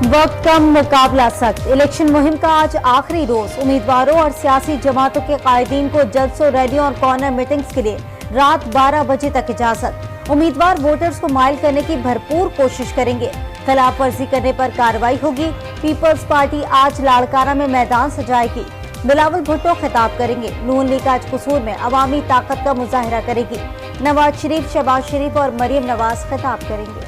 वक्त कम, मुकाबला सख्त। इलेक्शन मुहिम का आज आखिरी रोज। उम्मीदवारों और सियासी जमातों के कायदीन को जलसों, रैलियों और कॉर्नर मीटिंग्स के लिए रात 12 बजे तक इजाजत। उम्मीदवार वोटर्स को माइल करने की भरपूर कोशिश करेंगे। खिलाफ वर्जी करने पर कार्रवाई होगी। पीपल्स पार्टी आज लाड़काना में मैदान सजाएगी। बिलावल भुट्टो खिताब करेंगे। नून लीग आज कसूर में अवामी ताकत का मुजाहिरा करेगी। नवाज शरीफ, शहबाज शरीफ और मरियम नवाज खिताब करेंगे।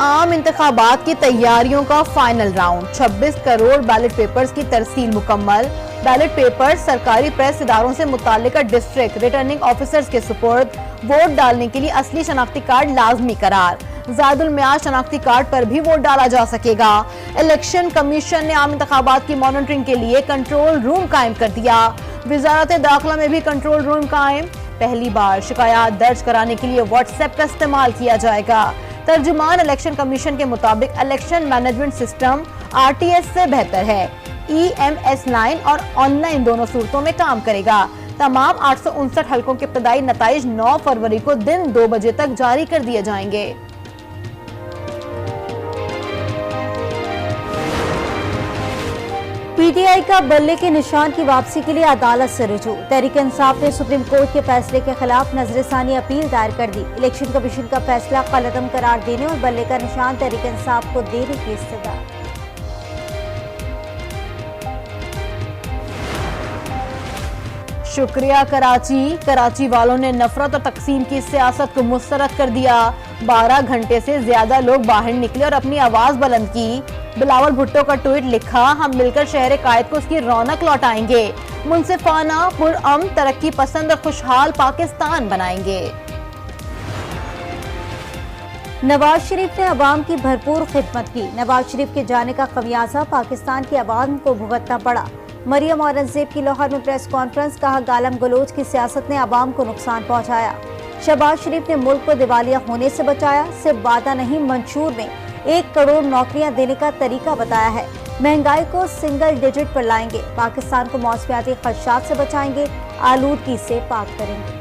आम इंतखाबात की तैयारियों का final round. 26 crore ballot papers की तरसील मुकम्मल। बैलेट पेपर्स सरकारी प्रेस इदारों से मुताल्लिका डिस्ट्रिक्ट रिटर्निंग ऑफिसर्स के सुपुर्द। वोट डालने के लिए असली शनाख्ती कार्ड लाजमी करार। ज़ायदुल मियाद शनाख्ती कार्ड पर भी वोट डाला जा सकेगा। इलेक्शन कमीशन ने आम इंतखाबात की मॉनिटरिंग के लिए कंट्रोल रूम कायम कर दिया। वजारत दाखिला में भी कंट्रोल रूम कायम। पहली बार शिकायत दर्ज कराने के लिए व्हाट्सएप का इस्तेमाल किया जाएगा। तर्जुमान इलेक्शन कमीशन के मुताबिक इलेक्शन मैनेजमेंट सिस्टम RTS से बेहतर है। EMS लाइन और ऑनलाइन दोनों सूरतों में काम करेगा। तमाम 859 हलकों के इब्तदाई नताइज 9 फरवरी को दिन 2 बजे तक जारी कर दिए जाएंगे। PTI का बल्ले के निशान की वापसी के लिए अदालत से रुजू। तहरीक इंसाफ ने सुप्रीम कोर्ट के फैसले के खिलाफ नजरसानी अपील दायर कर दी। इलेक्शन कमीशन का फैसला कलअदम करार देने और बल्ले का निशान तहरीक इंसाफ को देने की इस्तदा। शुक्रिया कराची वालों ने नफरत और तकसीम की सियासत को मुस्तरद कर दिया। 12 घंटे से ज्यादा लोग बाहर निकले और अपनी आवाज बुलंद की। बिलावल भुट्टो का ट्वीट लिखा, हम मिलकर शहर कायद को उसकी रौनक लौटाएंगे। मुनसिफाना, पुरअमन, तरक्की पसंद और खुशहाल पाकिस्तान बनाएंगे। नवाज शरीफ ने अवाम की भरपूर खिदमत की। नवाज शरीफ के जाने का खमियाजा पाकिस्तान की अवाम को भुगतना पड़ा। मरियम औरंगजेब की लाहौर में प्रेस कॉन्फ्रेंस, कहा गालम गलोच की सियासत ने अवाम को नुकसान पहुंचाया। शहबाज शरीफ ने मुल्क को दिवालिया होने से बचाया। सिर्फ वादा नहीं, मंशूर में 1 करोड़ नौकरियां देने का तरीका बताया है। महंगाई को सिंगल डिजिट पर लाएंगे। पाकिस्तान को मौसमियाती खदशात से बचाएंगे। आलूदगी से पाक करेंगे।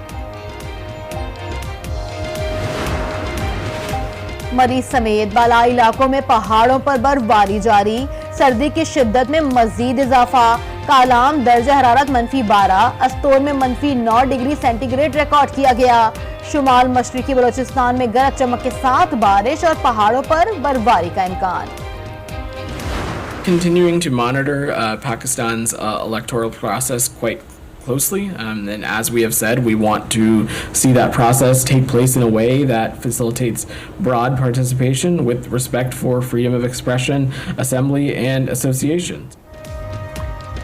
मरीज समेत बालाई इलाकों में पहाड़ों पर बर्फबारी जारी। सर्दी की शिद्दत में मजीद इजाफा। कालाम दर्जा हरारत -12, अस्तोर में -9 डिग्री सेंटीग्रेड रिकॉर्ड किया गया। शुमाल मशरिकी बलोचिस्तान में गरज चमक के साथ बारिश और पहाड़ों पर बर्फबारी का इम्कान। Continuing to monitor Pakistan's electoral process quite closely, and as we have said, we want to see that process take place in a way that facilitates broad participation with respect for freedom of expression, assembly, and association.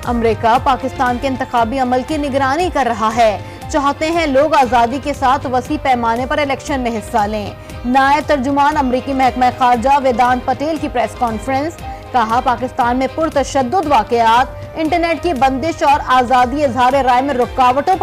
America Pakistan के इंतखाबी अमल की निगरानी कर रहा है। चाहते हैं लोग आज़ादी के साथ वसी पैमाने पर इलेक्शन में हिस्सा लें। नायब तर्जुमान अमरीकी महकमा खारजा वेदांत पटेल की प्रेस कॉन्फ्रेंस, कहा पाकिस्तान में पुरतशद्दुद वाक़यात, इंटरनेट की बंदिश और आज़ादी इज़हार राय में रुकावटों पर